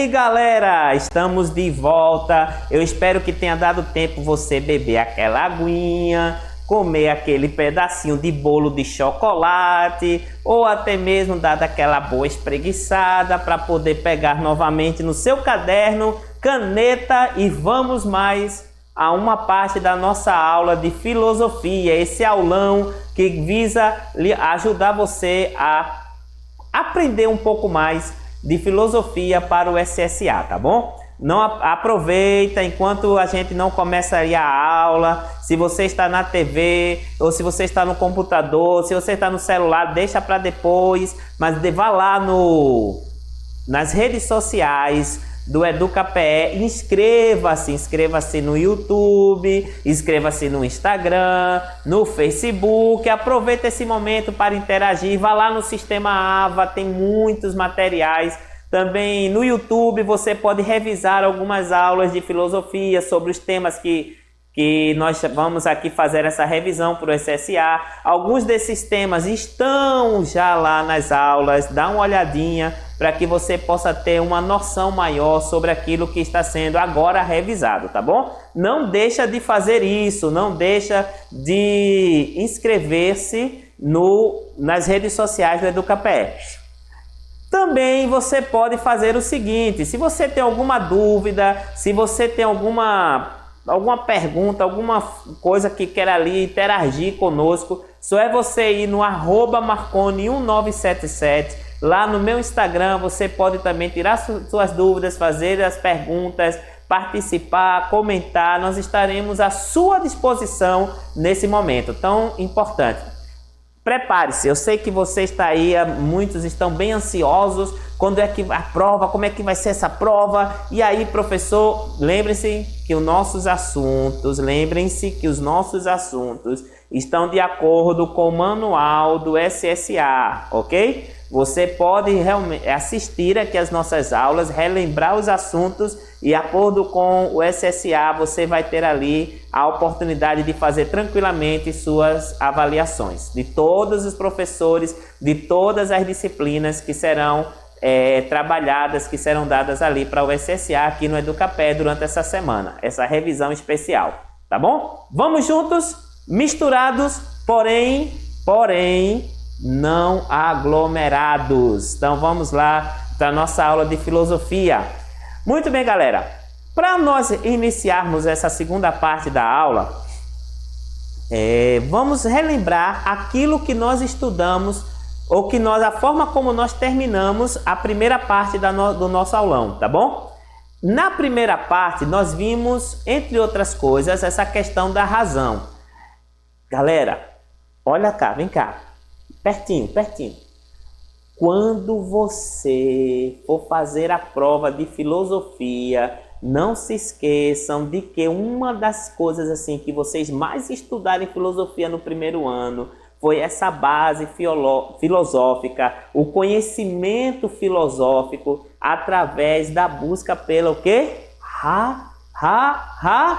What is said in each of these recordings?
aí, galera? Estamos de volta. Eu espero que tenha dado tempo você beber aquela aguinha, comer aquele pedacinho de bolo de chocolate ou até mesmo dar aquela boa espreguiçada para poder pegar novamente no seu caderno, caneta e vamos mais a uma parte da nossa aula de filosofia, esse aulão que visa ajudar você a aprender um pouco mais de filosofia para o SSA, tá bom? Não aproveita enquanto a gente não começaria a aula. Se você está na TV ou se você está no computador, se você está no celular, deixa para depois, mas vá lá nas redes sociais do EducaPE, inscreva-se no YouTube, inscreva-se no Instagram, no Facebook, aproveita esse momento para interagir, vá lá no Sistema AVA, tem muitos materiais. Também no YouTube você pode revisar algumas aulas de filosofia sobre os temas que nós vamos aqui fazer essa revisão para o SSA. Alguns desses temas estão já lá nas aulas, dá uma olhadinha para que você possa ter uma noção maior sobre aquilo que está sendo agora revisado, tá bom? Não deixa de fazer isso, não deixa de inscrever-se nas redes sociais do EducaPE. Também você pode fazer o seguinte, se você tem alguma dúvida, se você tem alguma pergunta, alguma coisa que quer ali interagir conosco, só é você ir no @marconi1977, lá no meu Instagram. Você pode também tirar suas dúvidas, fazer as perguntas, participar, comentar. Nós estaremos à sua disposição nesse momento tão importante. Prepare-se, eu sei que você está aí, muitos estão bem ansiosos. Quando é que a prova? Como é que vai ser essa prova? E aí, professor, lembre-se que os nossos assuntos estão de acordo com o manual do SSA, ok? Você pode realmente assistir aqui as nossas aulas, relembrar os assuntos e, de acordo com o SSA, você vai ter ali a oportunidade de fazer tranquilamente suas avaliações de todos os professores, de todas as disciplinas que serão trabalhadas, que serão dadas ali para o SSA aqui no EducaPE durante essa semana, essa revisão especial, tá bom? Vamos juntos, misturados, porém não aglomerados. Então vamos lá para a nossa aula de filosofia. Muito bem, galera. Para nós iniciarmos essa segunda parte da aula, vamos relembrar aquilo que nós estudamos, ou a forma como nós terminamos a primeira parte do nosso aulão, tá bom? Na primeira parte nós vimos, entre outras coisas, essa questão da razão. Galera, olha cá, vem cá. Pertinho. Quando você for fazer a prova de filosofia, não se esqueçam de que uma das coisas assim que vocês mais estudaram em filosofia no primeiro ano foi essa base filosófica, o conhecimento filosófico através da busca pela o quê? Razão.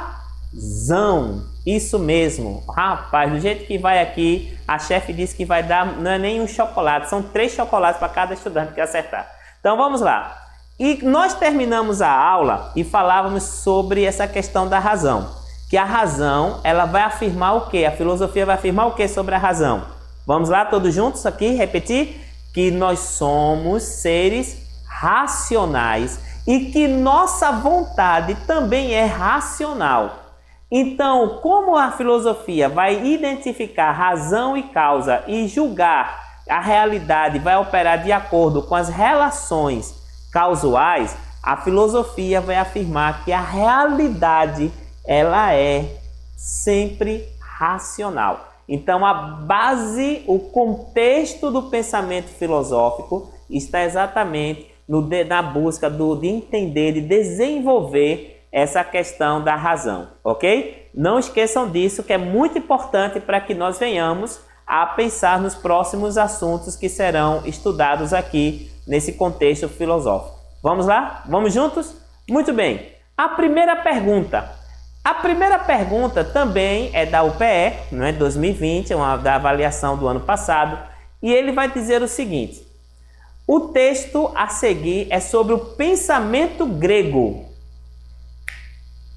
Isso mesmo, rapaz, do jeito que vai aqui, a chefe disse que vai dar, não é nem um chocolate, são 3 chocolates para cada estudante que acertar. Então vamos lá. E nós terminamos a aula e falávamos sobre essa questão da razão. Que a razão, ela vai afirmar o quê? A filosofia vai afirmar o quê sobre a razão? Vamos lá, todos juntos aqui, repetir? Que nós somos seres racionais e que nossa vontade também é racional. Então, como a filosofia vai identificar razão e causa e julgar a realidade, vai operar de acordo com as relações causais, a filosofia vai afirmar que a realidade ela é sempre racional. Então, a base, o contexto do pensamento filosófico está exatamente na busca de entender e desenvolver essa questão da razão, ok? Não esqueçam disso, que é muito importante para que nós venhamos a pensar nos próximos assuntos que serão estudados aqui nesse contexto filosófico. Vamos lá? Vamos juntos? Muito bem. A primeira pergunta também é da UPE, né, 2020, da avaliação do ano passado, e ele vai dizer o seguinte: O texto a seguir é sobre o pensamento grego.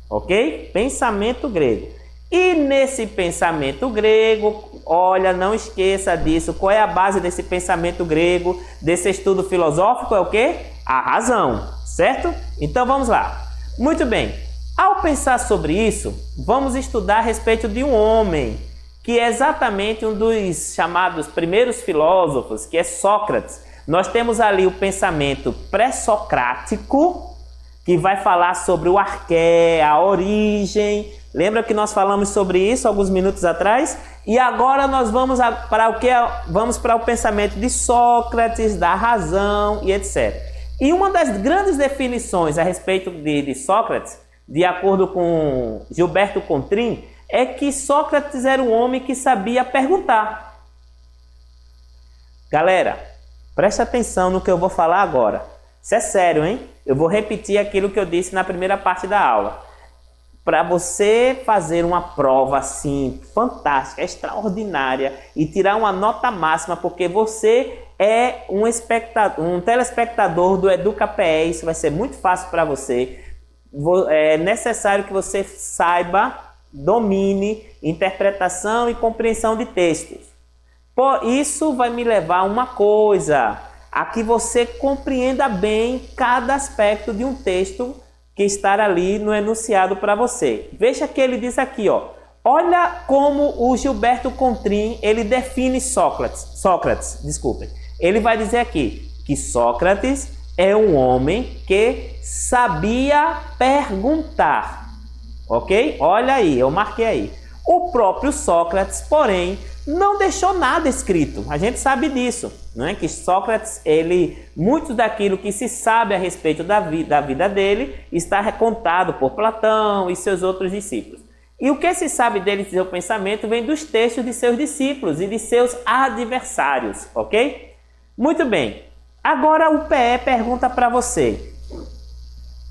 Ok? Pensamento grego. E nesse pensamento grego, olha, não esqueça disso. Qual é a base desse pensamento grego, desse estudo filosófico? É o quê? A razão, certo? Então vamos lá. Muito bem. Ao pensar sobre isso, vamos estudar a respeito de um homem, que é exatamente um dos chamados primeiros filósofos, que é Sócrates. Nós temos ali o pensamento pré-socrático, que vai falar sobre o arqué, a origem. Lembra que nós falamos sobre isso alguns minutos atrás? E agora nós vamos para o que? Vamos para o pensamento de Sócrates, da razão e etc. E uma das grandes definições a respeito de Sócrates, de acordo com Gilberto Contrim, é que Sócrates era um homem que sabia perguntar. Galera, preste atenção no que eu vou falar agora. Isso é sério, hein? Eu vou repetir aquilo que eu disse na primeira parte da aula. Para você fazer uma prova assim, fantástica, extraordinária e tirar uma nota máxima, porque você é um telespectador do EducaPE, isso vai ser muito fácil para você. É necessário que você saiba, domine interpretação e compreensão de textos. Por isso vai me levar a uma coisa, a que você compreenda bem cada aspecto de um texto que está ali no enunciado para você. Veja que ele diz aqui, ó. Olha como o Gilberto Contrim, ele define Sócrates, desculpem. Ele vai dizer aqui que Sócrates é um homem que sabia perguntar. Ok? Olha aí, eu marquei aí. O próprio Sócrates, porém, não deixou nada escrito. A gente sabe disso, não é? Que Sócrates, muito daquilo que se sabe a respeito da vida dele está recontado por Platão e seus outros discípulos. E o que se sabe dele e seu pensamento vem dos textos de seus discípulos e de seus adversários, ok? Muito bem. Agora o PE pergunta para você.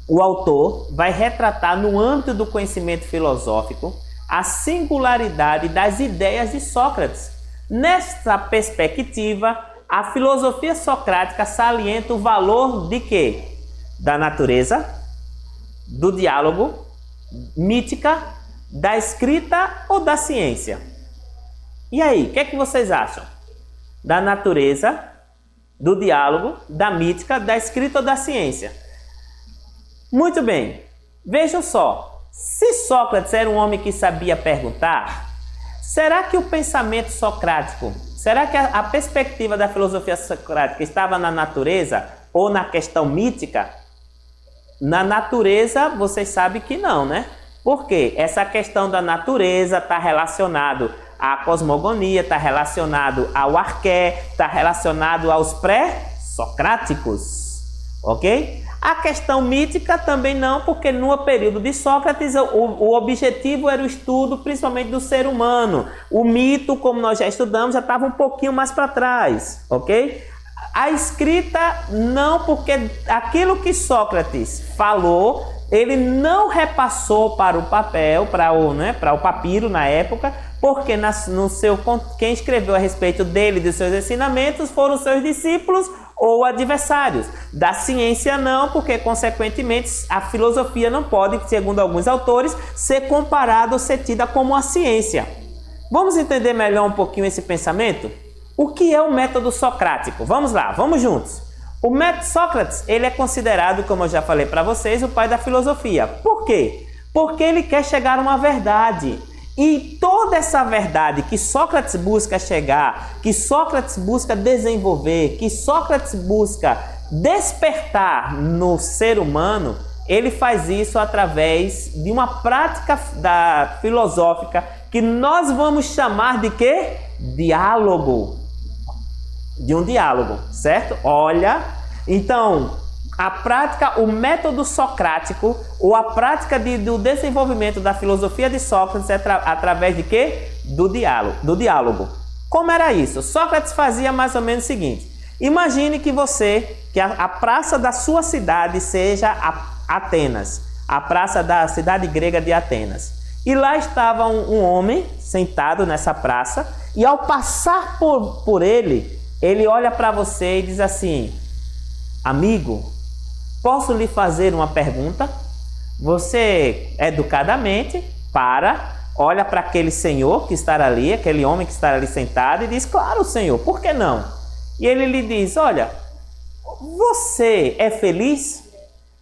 O autor vai retratar no âmbito do conhecimento filosófico a singularidade das ideias de Sócrates. Nesta perspectiva, a filosofia socrática salienta o valor de quê? Da natureza, do diálogo, mítica, da escrita ou da ciência? E aí, o que é que vocês acham? Da natureza, do diálogo, da mítica, da escrita ou da ciência? Muito bem, vejam só. Se Sócrates era um homem que sabia perguntar, será que o pensamento socrático, será que a perspectiva da filosofia socrática estava na natureza ou na questão mítica? Na natureza, vocês sabem que não, né? Por quê? Essa questão da natureza está relacionado à cosmogonia, está relacionado ao arqué, está relacionado aos pré-socráticos, ok? A questão mítica também não, porque no período de Sócrates o objetivo era o estudo principalmente do ser humano. O mito, como nós já estudamos, já estava um pouquinho mais para trás, ok? A escrita não, porque aquilo que Sócrates falou, ele não repassou para o papel, para o papiro na época, porque quem escreveu a respeito dele e dos seus ensinamentos foram seus discípulos ou adversários. Da ciência não, porque consequentemente a filosofia não pode, segundo alguns autores, ser comparada ou ser tida como a ciência. Vamos entender melhor um pouquinho esse pensamento? O que é o método socrático? Vamos lá, vamos juntos. O método Sócrates, ele é considerado, como eu já falei para vocês, o pai da filosofia. Por quê? Porque ele quer chegar a uma verdade. E toda essa verdade que Sócrates busca chegar, que Sócrates busca desenvolver, que Sócrates busca despertar no ser humano, ele faz isso através de uma prática filosófica que nós vamos chamar de quê? Diálogo. De um diálogo, certo? Olha, então, a prática, o método socrático, ou a prática do desenvolvimento da filosofia de Sócrates é através de quê? Do diálogo. Como era isso? Sócrates fazia mais ou menos o seguinte. Imagine que a praça da sua cidade seja Atenas, a praça da cidade grega de Atenas. E lá estava um homem sentado nessa praça, e ao passar por ele olha para você e diz assim: amigo, posso lhe fazer uma pergunta? Você, educadamente, olha para aquele senhor que está ali, aquele homem que está ali sentado e diz, claro, senhor, por que não? E ele lhe diz, olha, você é feliz?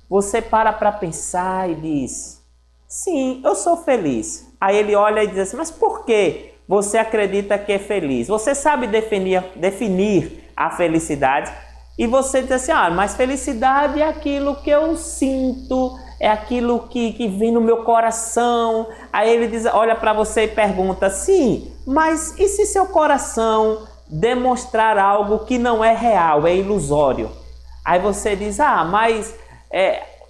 Você para pensar e diz, sim, eu sou feliz. Aí ele olha e diz assim, mas por que você acredita que é feliz? Você sabe definir a felicidade? E você diz assim, mas felicidade é aquilo que eu sinto, é aquilo que vem no meu coração. Aí ele diz, olha para você e pergunta, sim, mas e se seu coração demonstrar algo que não é real, é ilusório? Aí você diz,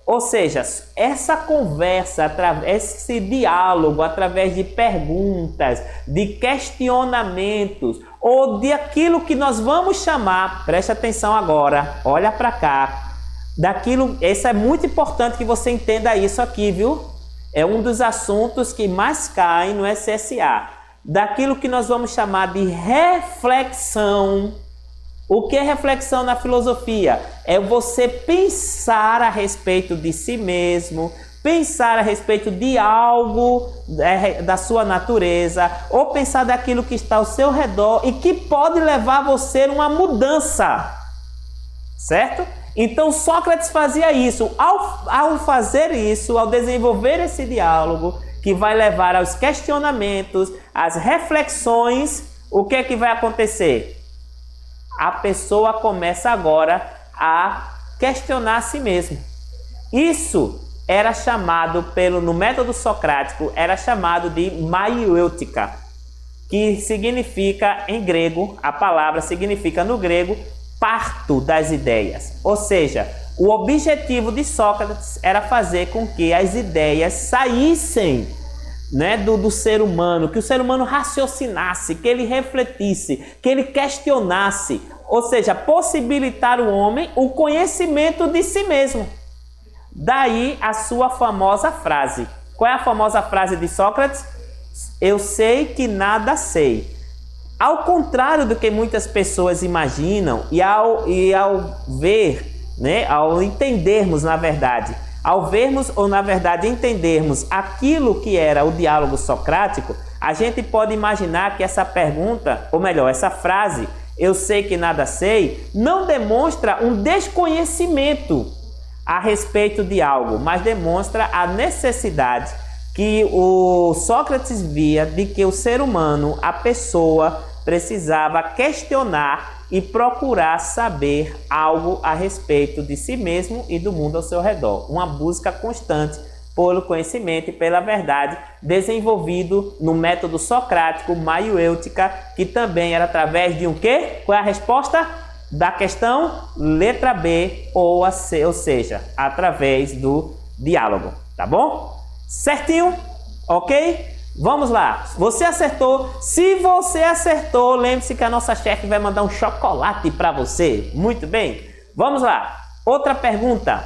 ou seja, essa conversa, esse diálogo através de perguntas, de questionamentos, ou de aquilo que nós vamos chamar, preste atenção agora, olha para cá, isso é muito importante que você entenda isso aqui, viu? É um dos assuntos que mais caem no SSA, daquilo que nós vamos chamar de reflexão. O que é reflexão na filosofia? É você pensar a respeito de si mesmo, pensar a respeito de algo da sua natureza, ou pensar daquilo que está ao seu redor e que pode levar você a uma mudança, certo? Então Sócrates fazia isso. Ao fazer isso, ao desenvolver esse diálogo, que vai levar aos questionamentos, às reflexões, o que é que vai acontecer? A pessoa começa agora a questionar a si mesma. Isso era chamado, no método socrático, era chamado de maiêutica, que significa em grego, a palavra significa no grego, parto das ideias. Ou seja, o objetivo de Sócrates era fazer com que as ideias saíssem do ser humano, que o ser humano raciocinasse, que ele refletisse, que ele questionasse, ou seja, possibilitar ao homem o conhecimento de si mesmo. Daí a sua famosa frase. Qual é a famosa frase de Sócrates? Eu sei que nada sei. Ao contrário do que muitas pessoas imaginam, e ao ver, ao entendermos, na verdade, ao vermos ou, na verdade, entendermos aquilo que era o diálogo socrático, a gente pode imaginar que essa pergunta, ou melhor, essa frase, eu sei que nada sei, não demonstra um desconhecimento a respeito de algo, mas demonstra a necessidade que o Sócrates via de que o ser humano, a pessoa, precisava questionar e procurar saber algo a respeito de si mesmo e do mundo ao seu redor. Uma busca constante pelo conhecimento e pela verdade, desenvolvido no método socrático maiêutica, que também era através de um quê? Qual é a resposta da questão? Letra B, ou seja, através do diálogo, tá bom? Certinho? Ok? Vamos lá, você acertou. Se você acertou, lembre-se que a nossa chefe vai mandar um chocolate para você. Muito bem, vamos lá. Outra pergunta.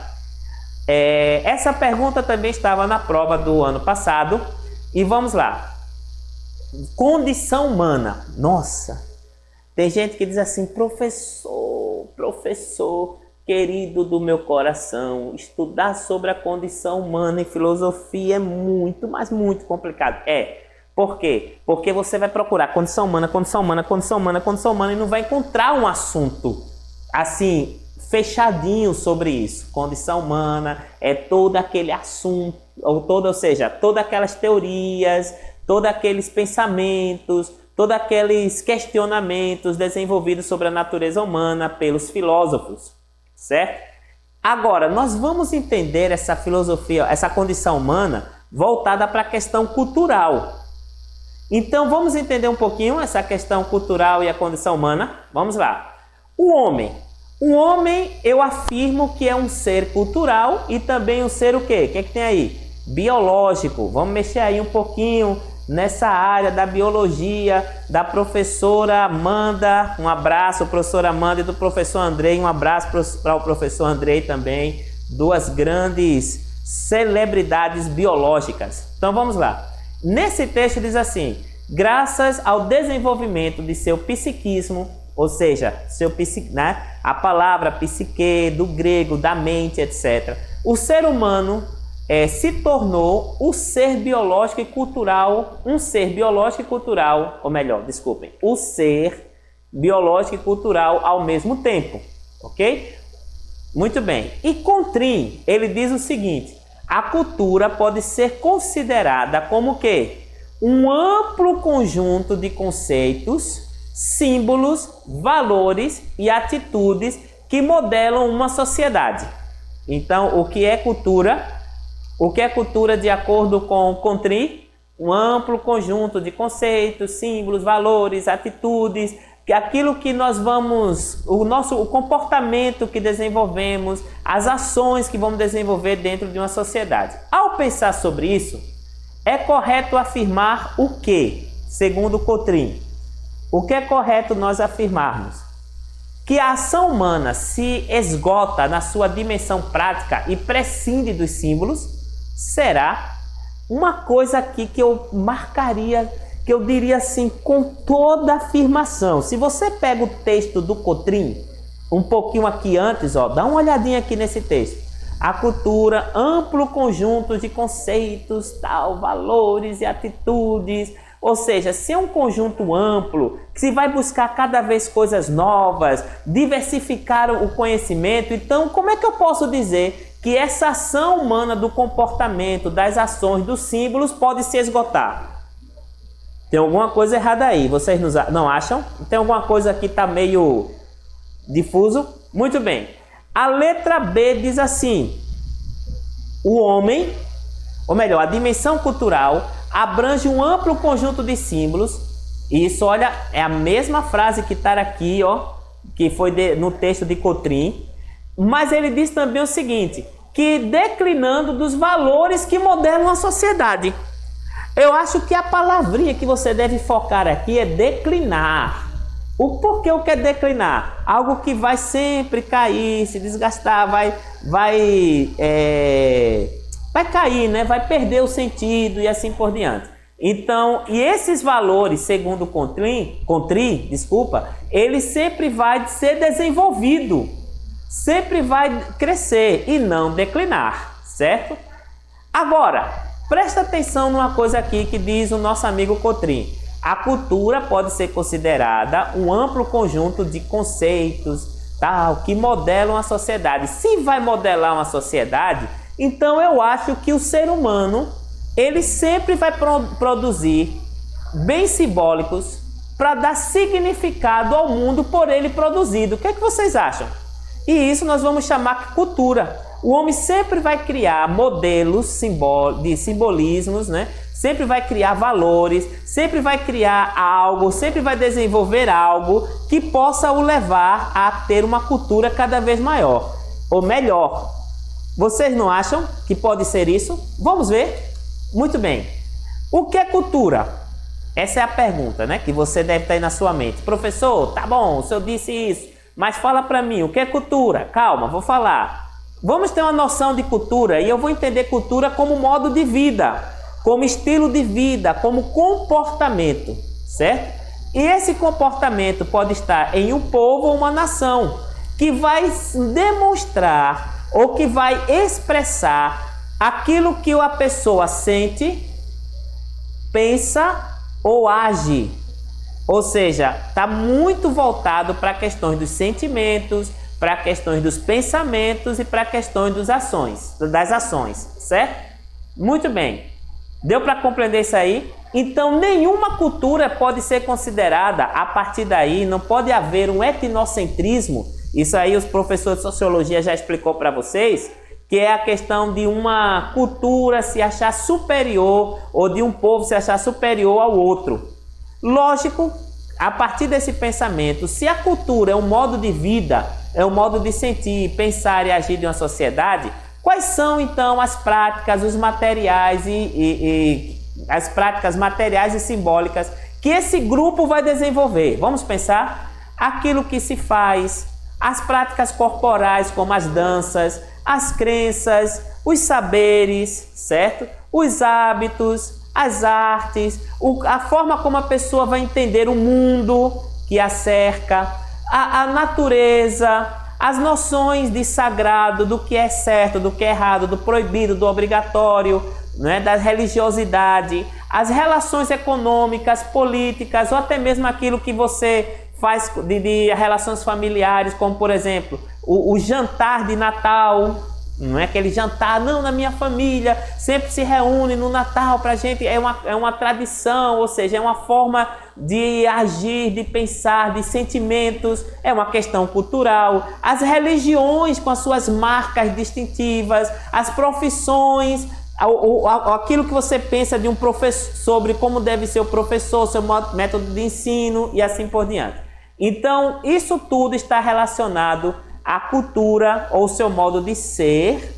Essa pergunta também estava na prova do ano passado. E vamos lá. Condição humana. Nossa, tem gente que diz assim, professor querido do meu coração, estudar sobre a condição humana em filosofia é muito, mas muito complicado. Por quê? Porque você vai procurar condição humana e não vai encontrar um assunto assim, fechadinho sobre isso. Condição humana é todo aquele assunto, ou seja, todas aquelas teorias, todos aqueles pensamentos, todos aqueles questionamentos desenvolvidos sobre a natureza humana pelos filósofos. Certo? Agora, nós vamos entender essa filosofia, essa condição humana voltada para a questão cultural. Então, vamos entender um pouquinho essa questão cultural e a condição humana? Vamos lá. O homem, eu afirmo que é um ser cultural e também um ser o quê? O que é que tem aí? Biológico. Vamos mexer aí um pouquinho nessa área da biologia, da professora Amanda, um abraço, professora Amanda, e do professor Andrei, um abraço para o professor Andrei também, duas grandes celebridades biológicas. Então vamos lá. Nesse texto diz assim, graças ao desenvolvimento de seu psiquismo, ou seja, né? A palavra psique, do grego, da mente, etc. O ser humano se tornou o ser biológico e cultural, um ser biológico e cultural, ou melhor, desculpem, o ser biológico e cultural ao mesmo tempo, ok? Muito bem. E Contrin, ele diz o seguinte: a cultura pode ser considerada como o quê? Um amplo conjunto de conceitos, símbolos, valores e atitudes que modelam uma sociedade. Então, o que é cultura? O que é cultura de acordo com Contrin? Um amplo conjunto de conceitos, símbolos, valores, atitudes, aquilo que nós vamos, o comportamento que desenvolvemos, as ações que vamos desenvolver dentro de uma sociedade. Ao pensar sobre isso, é correto afirmar o que, segundo Contrin? O que é correto nós afirmarmos? Que a ação humana se esgota na sua dimensão prática e prescinde dos símbolos? Será uma coisa aqui que eu marcaria, que eu diria assim, com toda afirmação. Se você pega o texto do Contrin, um pouquinho aqui antes, ó, dá uma olhadinha aqui nesse texto. A cultura, amplo conjunto de conceitos, tal, valores e atitudes. Ou seja, se é um conjunto amplo, que se vai buscar cada vez coisas novas, diversificar o conhecimento, então como é que eu posso dizer que essa ação humana do comportamento, das ações, dos símbolos pode se esgotar? Tem alguma coisa errada aí, vocês não acham? Tem alguma coisa que está meio difuso? Muito bem. A letra B diz assim: o homem, ou melhor, a dimensão cultural abrange um amplo conjunto de símbolos. Isso, olha, é a mesma frase que está aqui, ó, que foi no texto de Contrin. Mas ele diz também o seguinte, que declinando dos valores que modelam a sociedade. Eu acho que a palavrinha que você deve focar aqui é declinar. O porquê o que é declinar? Algo que vai sempre cair, se desgastar, vai cair, né? Vai perder o sentido e assim por diante. Então, e esses valores, segundo Contrin, ele sempre vai ser desenvolvido, sempre vai crescer e não declinar, certo? Agora, presta atenção numa coisa aqui que diz o nosso amigo Contrin. A cultura pode ser considerada um amplo conjunto de conceitos, tal, que modelam a sociedade. Se vai modelar uma sociedade, então eu acho que o ser humano, ele sempre vai produzir bens simbólicos para dar significado ao mundo por ele produzido. O que é que vocês acham? E isso nós vamos chamar de cultura. O homem sempre vai criar modelos de simbolismos, né? Sempre vai criar valores, sempre vai criar algo, sempre vai desenvolver algo que possa o levar a ter uma cultura cada vez maior, ou melhor. Vocês não acham que pode ser isso? Vamos ver? Muito bem. O que é cultura? Essa é a pergunta, né? Que você deve ter aí na sua mente. Professor, tá bom, o senhor disse isso, mas fala para mim, o que é cultura? Calma, vou falar. Vamos ter uma noção de cultura e eu vou entender cultura como modo de vida, como estilo de vida, como comportamento, certo? E esse comportamento pode estar em um povo ou uma nação, que vai demonstrar ou que vai expressar aquilo que a pessoa sente, pensa ou age. Ou seja, está muito voltado para questões dos sentimentos, para questões dos pensamentos e para questões das ações, certo? Muito bem. Deu para compreender isso aí? Então, nenhuma cultura pode ser considerada, a partir daí, não pode haver um etnocentrismo. Isso aí os professores de sociologia já explicou para vocês, que é a questão de uma cultura se achar superior ou de um povo se achar superior ao outro. Lógico, a partir desse pensamento, se a cultura é um modo de vida, é um modo de sentir, pensar e agir de uma sociedade, quais são então as práticas, os materiais as práticas materiais e simbólicas que esse grupo vai desenvolver? Vamos pensar aquilo que se faz, as práticas corporais como as danças, as crenças, os saberes, certo? Os hábitos, as artes, a forma como a pessoa vai entender o mundo que a cerca, a natureza, as noções de sagrado, do que é certo, do que é errado, do proibido, do obrigatório, né, da religiosidade, as relações econômicas, políticas, ou até mesmo aquilo que você faz de relações familiares, como por exemplo, o jantar de Natal, não é aquele jantar, não, na minha família sempre se reúne no Natal pra gente, é uma tradição, ou seja, é uma forma de agir, de pensar, de sentimentos, é uma questão cultural. As religiões com as suas marcas distintivas, as profissões, aquilo que você pensa de um professor, sobre como deve ser o professor, seu método de ensino e assim por diante. Então, isso tudo está relacionado à cultura ou seu modo de ser,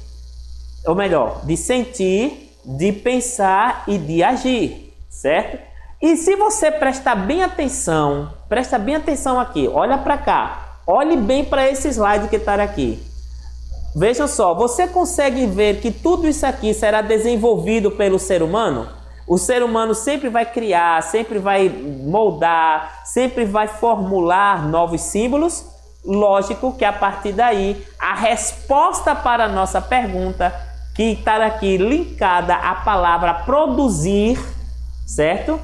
ou melhor, de sentir, de pensar e de agir, certo? E se você prestar bem atenção, presta bem atenção aqui, olha para cá, olhe bem para esse slide que está aqui. Vejam só, você consegue ver que tudo isso aqui será desenvolvido pelo ser humano? O ser humano sempre vai criar, sempre vai moldar, sempre vai formular novos símbolos. Lógico que a partir daí, a resposta para a nossa pergunta, que está aqui linkada à palavra produzir, certo?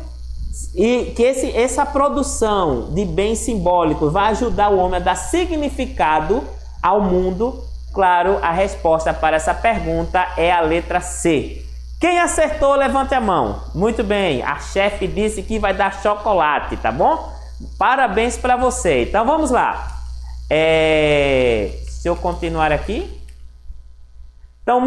E que essa produção de bens simbólicos vai ajudar o homem a dar significado ao mundo. Claro, a resposta para essa pergunta é a letra C. Quem acertou, levante a mão. Muito bem, a chefe disse que vai dar chocolate, tá bom? Parabéns para você. Então vamos lá. Se eu continuar aqui. Então,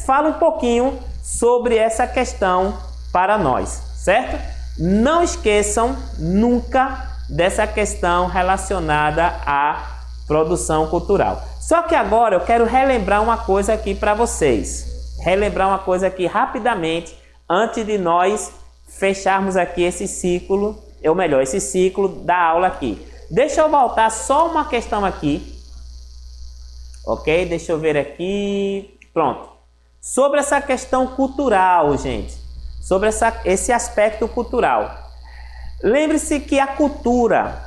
fala um pouquinho sobre essa questão para nós, certo? Não esqueçam nunca dessa questão relacionada à produção cultural. Só que agora eu quero relembrar uma coisa aqui para vocês. Relembrar uma coisa aqui rapidamente, antes de nós fecharmos aqui esse ciclo, ou melhor, esse ciclo da aula aqui. Deixa eu voltar só uma questão aqui. Ok? Deixa eu ver aqui. Pronto. Sobre essa questão cultural, gente. Sobre esse aspecto cultural. Lembre-se que a cultura,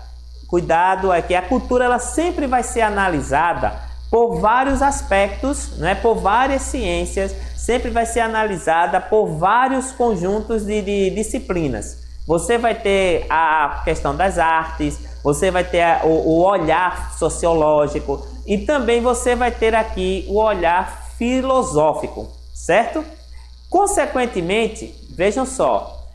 cuidado aqui, a cultura ela sempre vai ser analisada por vários aspectos, né? Por várias ciências, sempre vai ser analisada por vários conjuntos de disciplinas. Você vai ter a questão das artes, você vai ter o olhar sociológico e também você vai ter aqui o olhar filosófico, certo? Consequentemente, vejam só,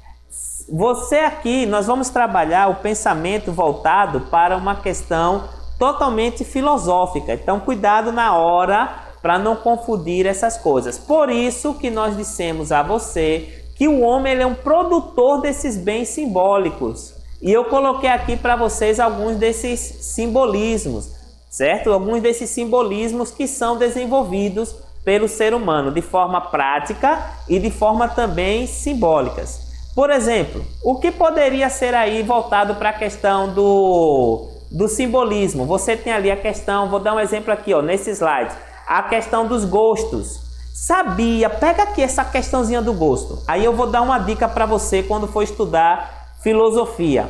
você aqui, nós vamos trabalhar o pensamento voltado para uma questão totalmente filosófica. Então, cuidado na hora para não confundir essas coisas. Por isso que nós dissemos a você que o homem ele é um produtor desses bens simbólicos. E eu coloquei aqui para vocês alguns desses simbolismos, certo? Alguns desses simbolismos que são desenvolvidos pelo ser humano de forma prática e de forma também simbólicas. Por exemplo, o que poderia ser aí voltado para a questão do simbolismo? Você tem ali a questão, vou dar um exemplo aqui, ó, nesse slide, a questão dos gostos. Sabia? Pega aqui essa questãozinha do gosto. Aí eu vou dar uma dica para você quando for estudar filosofia.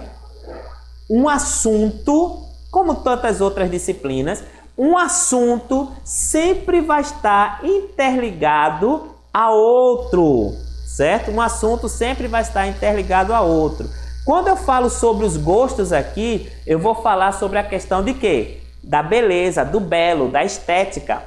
Um assunto, como tantas outras disciplinas, um assunto sempre vai estar interligado a outro, certo? Um assunto sempre vai estar interligado a outro. Quando eu falo sobre os gostos aqui, eu vou falar sobre a questão de quê? Da beleza, do belo, da estética.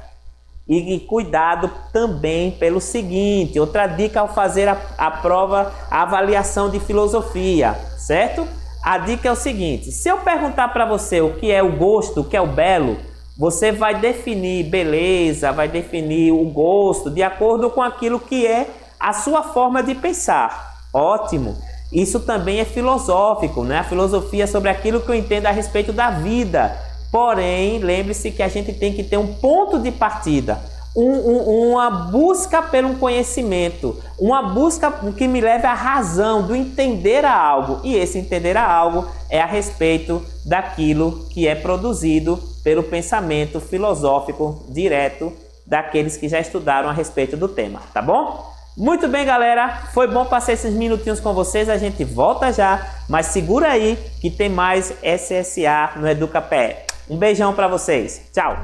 E cuidado também pelo seguinte, outra dica ao fazer a prova, a avaliação de filosofia, certo? A dica é o seguinte, se eu perguntar para você o que é o gosto, o que é o belo, você vai definir beleza, vai definir o gosto de acordo com aquilo que é a sua forma de pensar. Ótimo! Isso também é filosófico, né? A filosofia é sobre aquilo que eu entendo a respeito da vida. Porém, lembre-se que a gente tem que ter um ponto de partida, uma busca pelo conhecimento, uma busca que me leve à razão do entender a algo. E esse entender a algo é a respeito daquilo que é produzido pelo pensamento filosófico direto daqueles que já estudaram a respeito do tema, tá bom? Muito bem, galera, foi bom passar esses minutinhos com vocês, a gente volta já, mas segura aí que tem mais SSA no EducaPé. Um beijão pra vocês, tchau!